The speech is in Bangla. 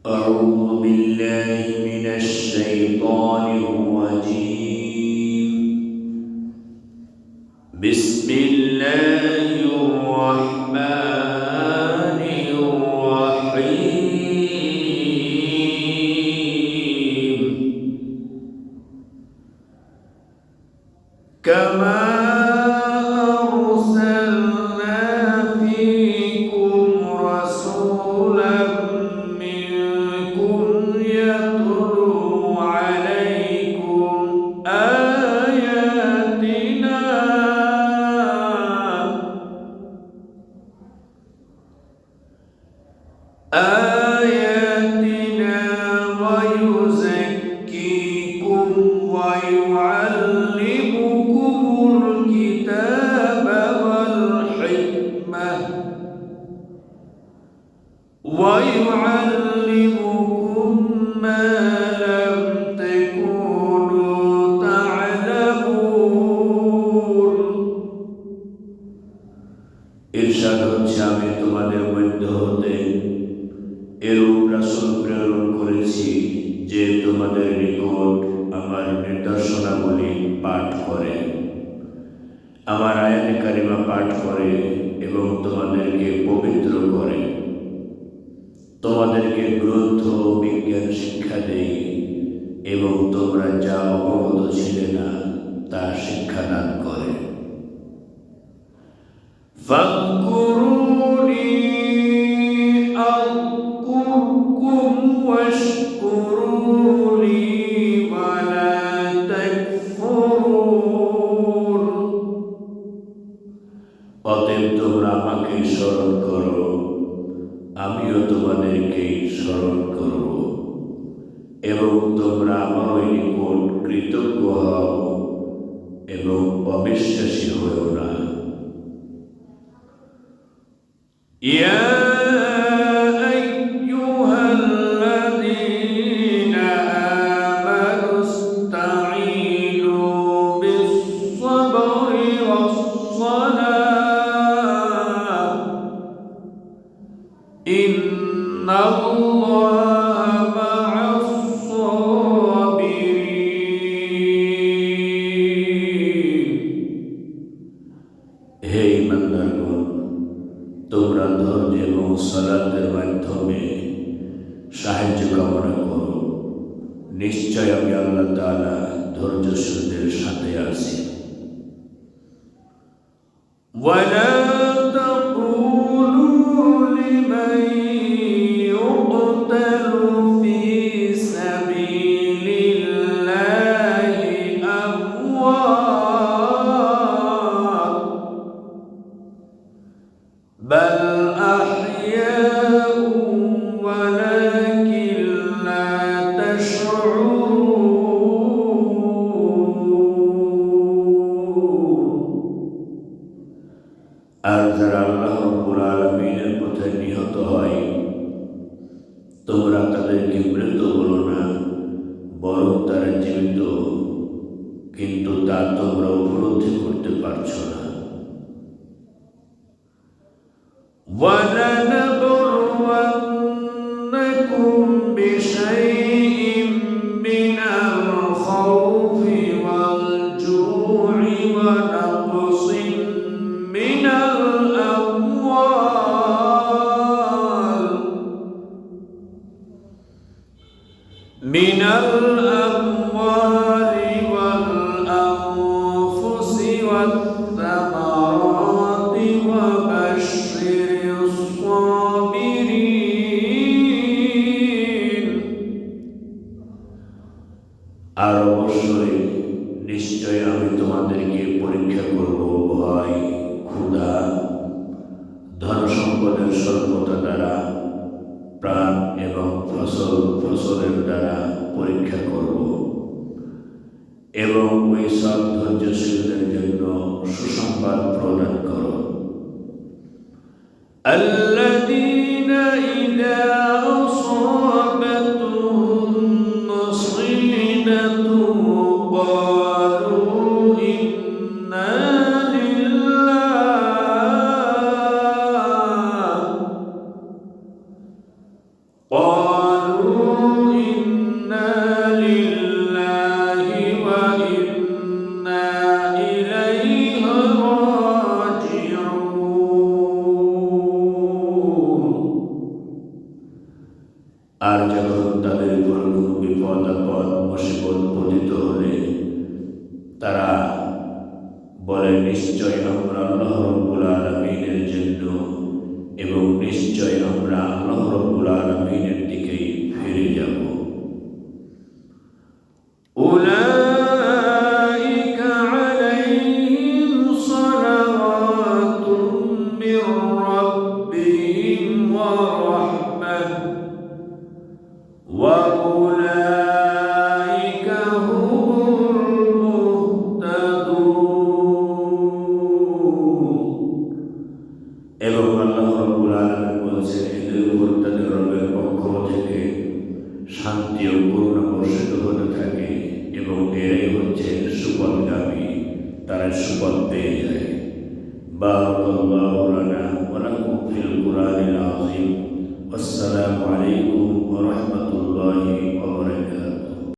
أعوذ بالله من الشيطان الرجيم. بسم الله الرحمن الرحيم. كما أرسلنا فيكم رسولا منكم يتلو عليكم آياتنا ويزكيكم ويعلمكم الكتاب والحكمة ويعلمكم ما لم تكونوا تعلمون. ইরশাদ হচ্ছে, আমি তোমাদের মধ্যে হতে এরূপ রাসূল প্রেরণ করেছি যে তোমাদের নিকট আমার নির্দেশনাবলী পাঠ করে, আমার আয়াত কারিমা পাঠ করে এবং তোমাদেরকে পবিত্র করে, তোমাদেরকে গ্রন্থ ও বিজ্ঞান শিক্ষা দেই এবং তোমরা যা অবগত ছিলে না তা শিক্ষাদান করে। ফাযকুরুনি আযকুরকুম ওয়াশকুরুলি ওয়ালা তাকফুরুন। অতএব তোমরা আমাকে স্মরণ করো, আমিও তোমাদেরকে স্মরণ করব, এবং তোমরা আমার নিকট কৃতজ্ঞ হও এবং অবিশ্বাসী হও না। ইয়া আইয়ুহাল্লাযীনা আমানুস্তাঈনু বিস-সাবরি ওয়াস-সালাহ ইন্নাল্লাহা মা'আস-সাবিরিন। হে ঈমানদারগণ, তোমরা ধৈর্য এবং সালাতের মাধ্যমে সাহায্য কামনা করো, নিশ্চয় আমি আল্লাহ তাআলা ধৈর্যশীলদের সাথে আছি। ওয়ালা তাকুলু লিমান ইউকতালু ফি সাবিলিল্লাহি আমওয়াত বাল আহইয়াউ ওয়ালাকিন লা তাশউরুন। আর যারা আল্লাহ রাব্বুল আলামিনের পথে নিহত হয়, তোমরা তাদেরকে মৃত বলো না, বরং তারা জীবিত, কিন্তু তা তোমরা উপলব্ধি করতে পারছো না। وَلَنَبْلُوَنَّكُمْ بِشَيْءٍ مِّنَ الْخَوْفِ وَالْجُوعِ وَنَقْصٍ مِّنَ الْأَمْوَالِ وَالْأَنفُسِ وَالثَّمَرَاتِ وَبَشِّرِ الصَّابِرِينَ। আর অবশ্যই নিশ্চয় আমি তোমাদেরকে পরীক্ষা করব ভয়, ক্ষুধা, ধন সম্পদের স্বল্পতা দ্বারা, প্রাণ এবং ফসলের দ্বারা পরীক্ষা করব, এবং ওই সব ধৈর্যশীলদের জন্য সুসংবাদ প্রদান করো। আল্লাযীনা ইযা আসাবাতুহুম মুসীবাতুন ক্বালু ইন্না লিল্লাহি قالوا আর যখন তাদের উপর কোনো বিপদ আপদ মুসিবত পতিত হলে তারা বলে, নিশ্চয় আমরা আল্লাহ রাব্বুল আলামিনের জন্য এবং নিশ্চয় আমরা আল্লাহ রাব্বুল আলামিনের দিকেই ফিরে যাব। উলাইকা আলাইহিম সালাওয়াতুম মির রাব্বিহিম ওয়া রাহমাহ ওয়া উলাইকা হুমুল মুহতাদুন। এবং আল্লাহ রাব্বুল আলামিন বলেছেন, এদের উপর তাদের রবের পক্ষ থেকে শান্তি ও করুণা বর্ষিত হতে থাকে এবং এরাই হচ্ছে সুপথগামী, তারা সুপথ পেয়ে যায়। বারাকাল্লাহু লানা ওয়া লাকুম ফিল কুরআনিল আযীম।